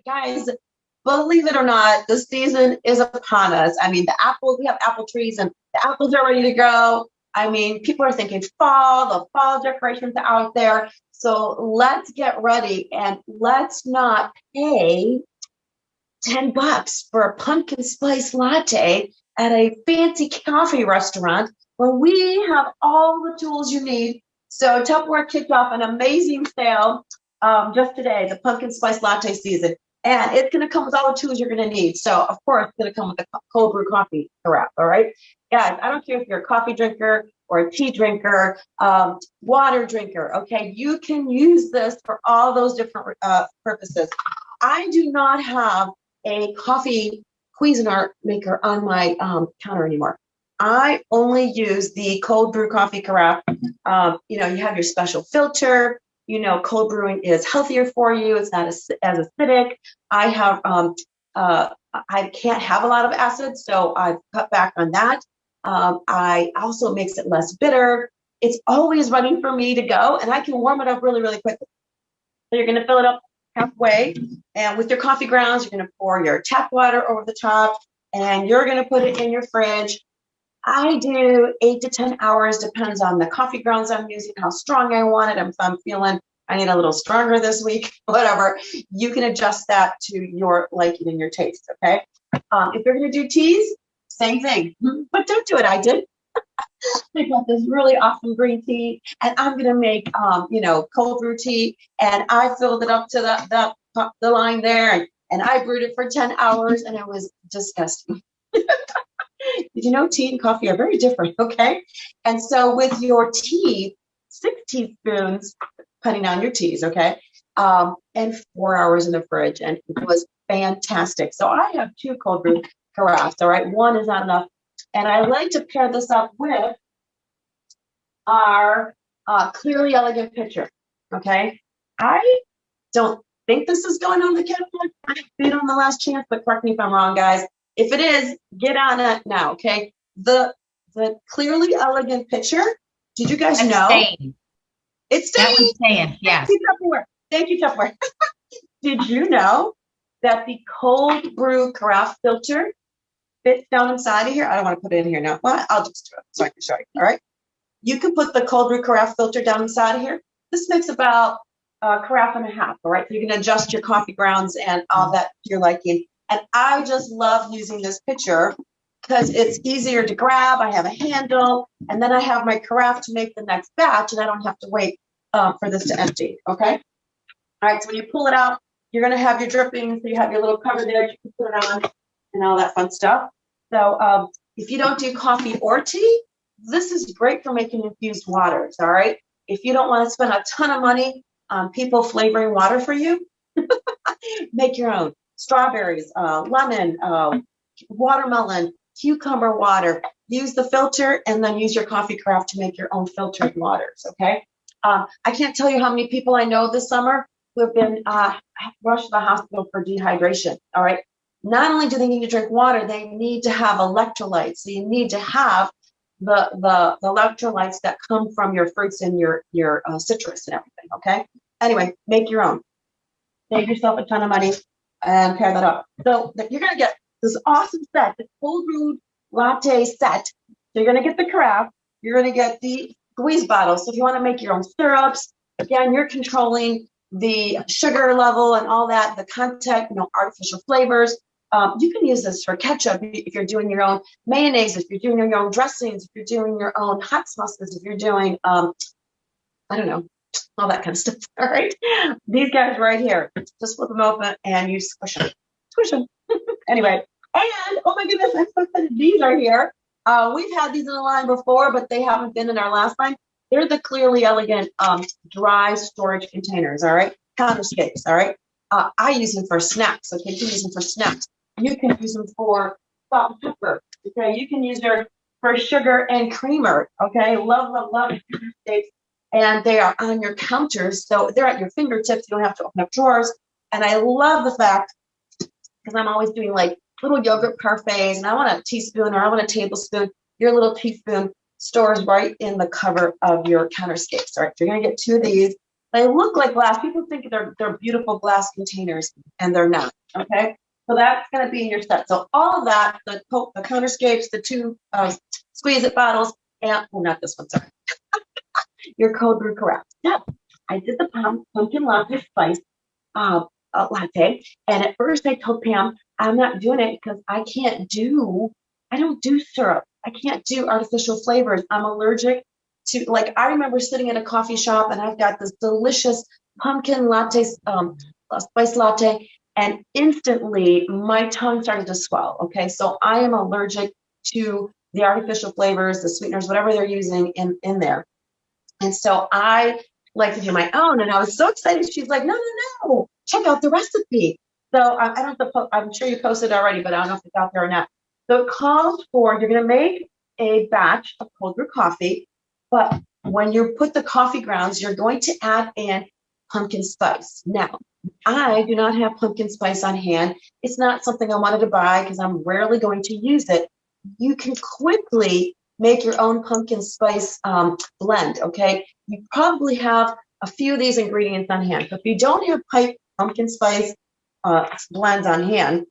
guys, believe it or not, the season is upon us. I mean, the apples, we have apple trees and the apples are ready to go. I mean, people are thinking fall, the fall decorations are out there. So let's get ready and let's not pay $10 for a pumpkin spice latte at a fancy coffee restaurant when we have all the tools you need. So Tupperware kicked off an amazing sale just today, the pumpkin spice latte season. And it's going to come with all the tools you're going to need. So, of course, it's going to come with a cold brew coffee carafe, all right? Guys, I don't care if you're a coffee drinker or a tea drinker, water drinker, okay? You can use this for all those different purposes. I do not have a coffee Cuisinart maker on my counter anymore. I only use the cold brew coffee carafe. You have your special filter. Cold brewing is healthier for you. It's not as acidic. I have, I can't have a lot of acid, so I've cut back on that. I also makes it less bitter. It's always running for me to go, and I can warm it up really, really quickly. So you're going to fill it up halfway, and with your coffee grounds, you're going to pour your tap water over the top, and you're going to put it in your fridge. I do 8 to 10 hours, depends on the coffee grounds I'm using, how strong I want it. If I'm feeling I need a little stronger this week, whatever, you can adjust that to your liking and your taste, okay? If you're going to do teas, same thing, but don't do it. I did. I got this really awesome green tea, and I'm going to make, cold brew tea, and I filled it up to the line there, and I brewed it for 10 hours, and it was disgusting. Did you know tea and coffee are very different, okay? And so with your tea, 6 teaspoons, depending on your teas, okay? And 4 hours in the fridge, and it was fantastic. So I have 2 cold brew carafes, all right? 1 is not enough. And I like to pair this up with our Clearly Elegant pitcher, okay? I don't think this is going on the catalog. I did on the last chance, but correct me if I'm wrong, guys. If it is, get on it now, okay? The Clearly Elegant pitcher, did you guys know? Staying. It's staying. That one's staying, yes. Thank you, Tupperware. Did you know that the cold brew carafe filter fits down inside of here? I don't want to put it in here now. Well, I'll just do it so I can show you, all right? You can put the cold brew carafe filter down inside of here. This makes about a carafe and a half, all right? So you can adjust your coffee grounds and all that to your liking. And I just love using this pitcher because it's easier to grab. I have a handle, and then I have my carafe to make the next batch, and I don't have to wait for this to empty, okay? All right, so when you pull it out, you're going to have your drippings. So you have your little cover there you can put it on and all that fun stuff. So if you don't do coffee or tea, this is great for making infused waters, all right? If you don't want to spend a ton of money on people flavoring water for you, make your own. Strawberries, lemon, watermelon, cucumber water. Use the filter and then use your coffee carafe to make your own filtered waters, okay? I can't tell you how many people I know this summer who have been rushed to the hospital for dehydration, all right? Not only do they need to drink water, they need to have electrolytes. So you need to have the electrolytes that come from your fruits and your citrus and everything, okay? Anyway, make your own. Save yourself a ton of money and pair that up. So you're going to get this awesome set, the cold brewed latte set. So you're going to get the carafe. You're going to get the squeeze bottle. So if you want to make your own syrups, again, you're controlling the sugar level and all that, the content, artificial flavors. You can use this for ketchup if you're doing your own mayonnaise, if you're doing your own dressings, if you're doing your own hot sauces, if you're doing, I don't know, all that kind of stuff. All right. These guys right here, just flip them open and you squish them. Squish them. Anyway. And, oh my goodness, I'm so excited. These are here. We've had these in the line before, but they haven't been in our last line. They're the Clearly Elegant dry storage containers, all right? Counterscapes, all right? I use them for snacks, okay? You can use them for snacks. You can use them for salt and pepper, okay? You can use them for sugar and creamer, okay? Love, love, love counterscapes. And they are on your counters, so they're at your fingertips. You don't have to open up drawers. And I love the fact, because I'm always doing like little yogurt parfaits, and I want a teaspoon or I want a tablespoon. Your little teaspoon stores right in the cover of your counterscapes. All right, so you're going to get 2 of these. They look like glass. People think they're beautiful glass containers, and they're not. Okay, so that's going to be in your set. So all of that, the counterscapes, the two squeeze it bottles, and well, not this one, sorry. Your cold brew carafe. So I did the pumpkin latte spice latte, and at first I told Pam I'm not doing it because I don't do syrup. I can't do artificial flavors. I'm allergic to, like, I remember sitting in a coffee shop and I've got this delicious pumpkin latte, spice latte, and instantly my tongue started to swell. Okay, so I am allergic to the artificial flavors, the sweeteners, whatever they're using in there. And so I like to do my own. And I was so excited. She's like, no, check out the recipe. So I don't have to, I'm sure you posted already, but I don't know if it's out there or not. So it calls for, you're going to make a batch of cold brew coffee, but when you put the coffee grounds, you're going to add in pumpkin spice. Now, I do not have pumpkin spice on hand. It's not something I wanted to buy because I'm rarely going to use it. You can quickly make your own pumpkin spice blend, okay? You probably have a few of these ingredients on hand. So if you don't have pumpkin spice blends on hand,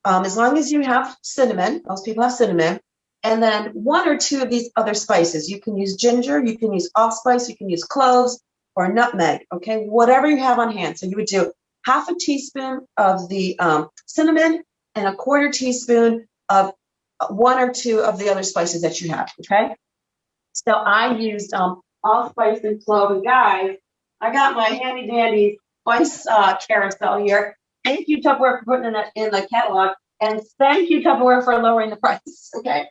as long as you have cinnamon, most people have cinnamon, and then one or two of these other spices. You can use ginger, you can use allspice, you can use cloves or nutmeg, okay? Whatever you have on hand. So you would do half a teaspoon of the cinnamon and a quarter teaspoon of one or two of the other spices that you have, okay? So I used allspice and clove. And guys, I got my handy dandy spice carousel here. Thank you, Tupperware, for putting it in the catalog. And thank you, Tupperware, for lowering the price. Okay.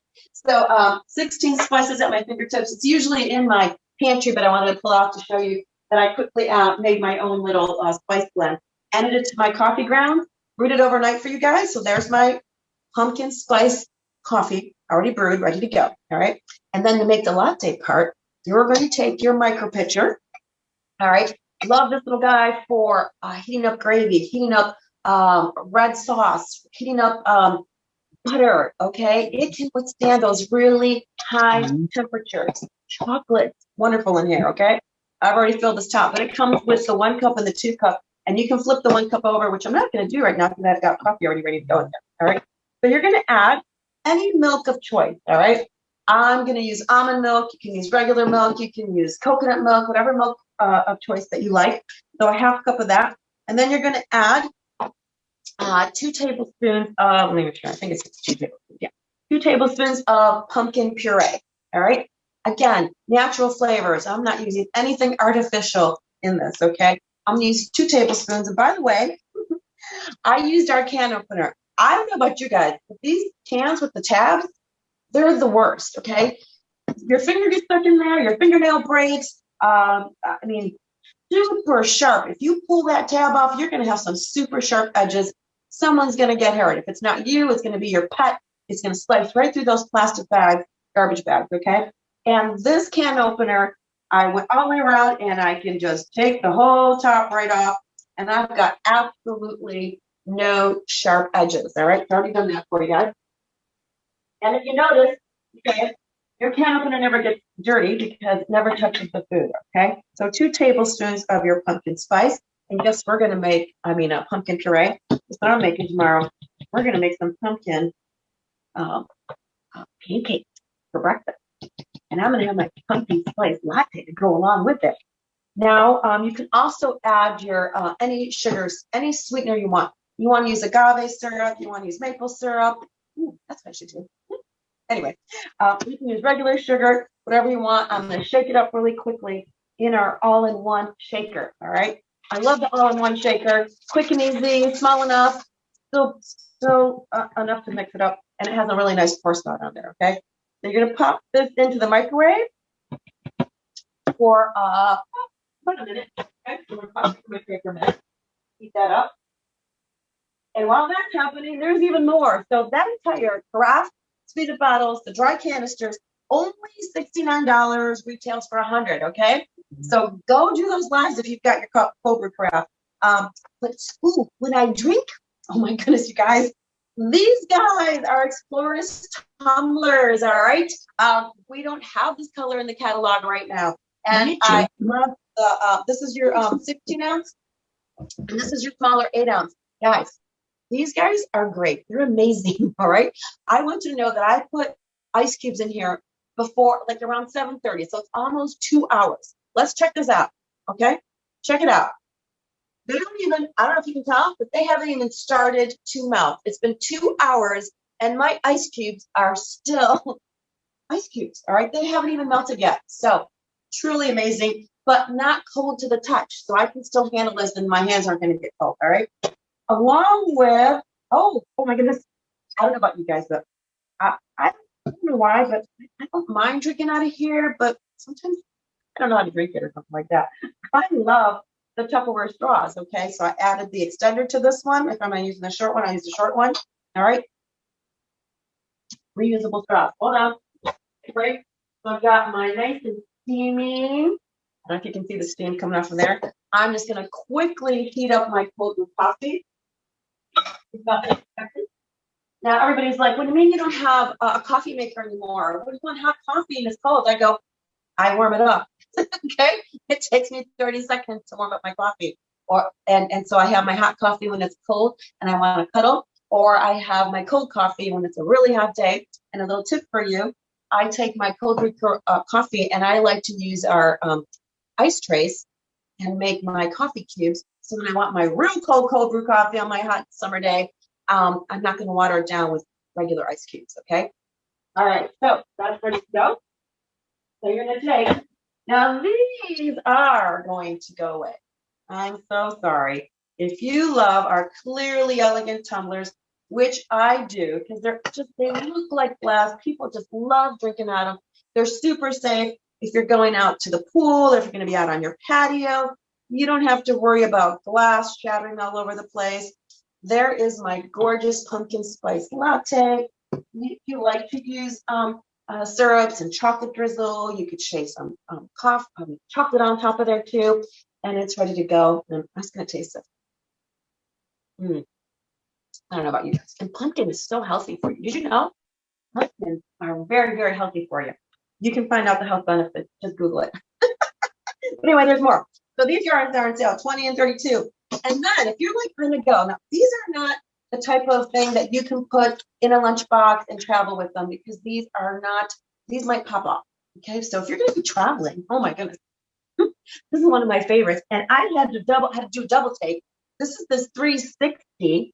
So 16 spices at my fingertips. It's usually in my pantry, but I wanted to pull out to show you that I quickly made my own little spice blend. Added it to my coffee ground, brewed it overnight for you guys. So there's my pumpkin spice coffee, already brewed, ready to go. All right. And then to make the latte part, you're going to take your micro pitcher. All right. Love this little guy for heating up gravy, heating up red sauce, heating up butter. Okay. It can withstand those really high temperatures. Chocolate, wonderful in here. Okay. I've already filled this top, but it comes with the 1 cup and the 2 cup. And you can flip the 1 cup over, which I'm not going to do right now because I've got coffee already ready to go in there. All right. So you're going to add any milk of choice. All right. I'm going to use almond milk. You can use regular milk. You can use coconut milk, whatever milk of choice that you like. So a half cup of that. And then you're going to add 2 tablespoons of, let me make sure, I think it's 2 tablespoons. Yeah. 2 tablespoons of pumpkin puree. All right. Again, natural flavors. I'm not using anything artificial in this. Okay. I'm going to use 2 tablespoons. And by the way, I used our can opener. I don't know about you guys, but these cans with the tabs, they're the worst, okay? Your finger gets stuck in there, your fingernail breaks. I mean, super sharp. If you pull that tab off, you're going to have some super sharp edges. Someone's going to get hurt. If it's not you, it's going to be your pet. It's going to slice right through those plastic bags, garbage bags, okay? And this can opener, I went all the way around and I can just take the whole top right off. And I've got absolutely no sharp edges. All right, I've already done that for you guys. And if you notice, okay, your can opener never gets dirty because it never touches the food. Okay, so 2 tablespoons of your pumpkin spice. And guess we're going to make, pumpkin puree. That's what I'm making tomorrow. We're going to make some pumpkin pancakes for breakfast. And I'm going to have my pumpkin spice latte to go along with it. Now, you can also add your any sugars, any sweetener you want. You want to use agave syrup, you want to use maple syrup. Ooh, that's what I should do. Anyway, you can use regular sugar, whatever you want. I'm going to shake it up really quickly in our all-in-one shaker, all right? I love the all-in-one shaker. Quick and easy, small enough, still enough to mix it up, and it has a really nice pour spout on there, okay? So you're going to pop this into the microwave for about a minute. Okay, so we're going to pop it in the microwave for a minute. Heat that up. And while that's happening, there's even more. So that entire carafe, sweetened bottles, the dry canisters, only $69, retails for $100, okay? So go do those lives if you've got your cold brew carafe. But when I drink, oh my goodness, you guys, these guys are Explorers tumblers, all right? We don't have this color in the catalog right now. And I love, this is your 16 ounce, and this is your smaller 8 ounce. Guys, these guys are great. They're amazing. All right. I want you to know that I put ice cubes in here before, like around 7:30. So it's almost 2 hours. Let's check this out. Okay. Check it out. They don't even, I don't know if you can tell, but they haven't even started to melt. It's been 2 hours and my ice cubes are still ice cubes. All right. They haven't even melted yet. So truly amazing, but not cold to the touch. So I can still handle this and my hands aren't going to get cold. All right. Along with, oh my goodness. I don't know about you guys, but I don't know why, but I don't mind drinking out of here, but sometimes I don't know how to drink it or something like that. I love the Tupperware straws. Okay. So I added the extender to this one. If I'm not using the short one, I use the short one. All right. Reusable straws. Hold on. Right. So I've got my nice and steaming. I don't know if you can see the steam coming off from there. I'm just going to quickly heat up my cold brew coffee. Now everybody's like, what do you mean you don't have a coffee maker anymore? What do you want hot coffee and it's cold? I go, I warm it up. Okay. It takes me 30 seconds to warm up my coffee. And so I have my hot coffee when it's cold and I want to cuddle, or I have my cold coffee when it's a really hot day. And a little tip for you, I take my cold brew coffee and I like to use our ice trays and make my coffee cubes. So when I want my real cold brew coffee on my hot summer day, I'm not going to water it down with regular ice cubes. Okay. All right. So that's ready to go. So you're going to take, now these are going to go away. I'm so sorry. If you love our clearly elegant tumblers, which I do, because they look like glass. People just love drinking out of them. They're super safe. If you're going out to the pool, if you're going to be out on your patio, you don't have to worry about glass shattering all over the place. There is my gorgeous pumpkin spice latte. If you like to use syrups and chocolate drizzle, you could shave some chocolate on top of there too, and it's ready to go. And I'm just going to taste it. I don't know about you guys. And pumpkin is so healthy for you. Did you know? Pumpkins are very, very healthy for you. You can find out the health benefits. Just Google it. But anyway, there's more. So these yarns are on sale, 20 and 32. And then if you're like on the go, now these are not the type of thing that you can put in a lunchbox and travel with them, because these might pop off. Okay, so if you're going to be traveling, oh my goodness, this is one of my favorites. And I had to do a double take. This is this 360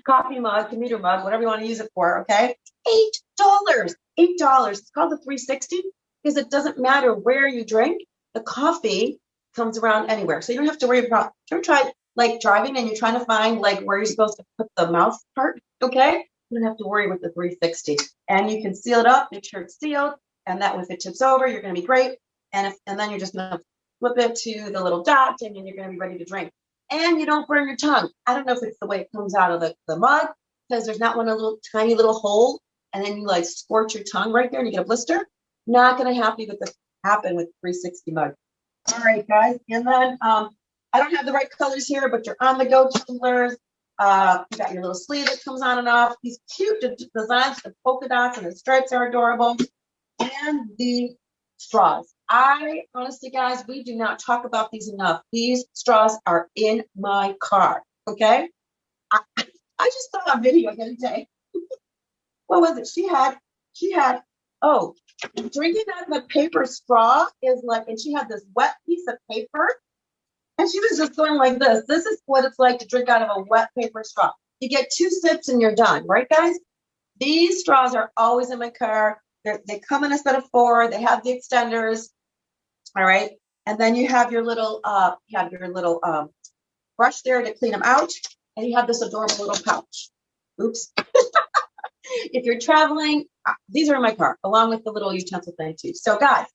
coffee mug, commuter mug, whatever you want to use it for. Okay, $8. It's called the 360 because it doesn't matter where you drink. The coffee comes around anywhere, so you don't have to worry about. If you try like driving and you're trying to find like where you're supposed to put the mouth part, okay, you don't have to worry with the 360, and you can seal it up, make sure it's sealed, and that if it tips over, you're going to be great. And then you're just going to flip it to the little dot, and then you're going to be ready to drink. And you don't burn your tongue. I don't know if it's the way it comes out of the mug, because there's not one a little tiny little hole, and then you like squirt your tongue right there and you get a blister. Not going to happen with the 360 mug. All right, guys. And then I don't have the right colors here, but you're on the go tumblers. You got your little sleeve that comes on and off. These cute designs, the polka dots and the stripes are adorable. And the straws. I honestly, guys, we do not talk about these enough. These straws are in my car. Okay. I just saw a video the other day. What was it? She had, drinking out of a paper straw is like, and she had this wet piece of paper and she was just going like this. This is what it's like to drink out of a wet paper straw. You get 2 sips and you're done. Right, guys? These straws are always in my car. They come in a set of 4. They have the extenders. All right. And then you have your little, brush there to clean them out. And you have this adorable little pouch. Oops. If you're traveling, these are in my car, along with the little utensil thing too. So guys,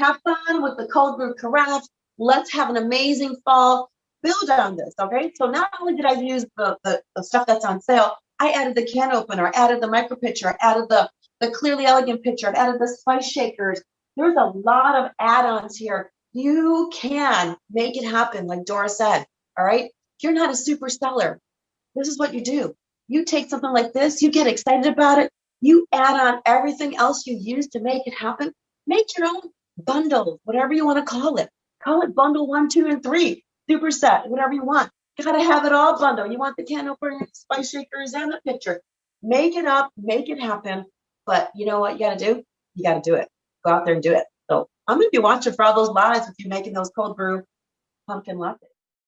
have fun with the cold brew carafe. Let's have an amazing fall. Build on this, okay? So not only did I use the stuff that's on sale, I added the can opener, I added the micro pitcher, I added the clearly elegant pitcher, I added the spice shakers. There's a lot of add-ons here. You can make it happen, like Dora said, all right? If you're not a super seller, this is what you do. You take something like this, you get excited about it, you add on everything else you use to make it happen. Make your own bundle, whatever you want to call it, Call it bundle 1, 2, and 3, superset, whatever you want. You gotta have it all bundle. You want the candle burner, spice shakers, and the pitcher. Make it up, make it happen. But you know what you gotta do? You gotta do it. Go out there and do it. So I'm gonna be watching for all those lives with you making those cold brew pumpkin lattes.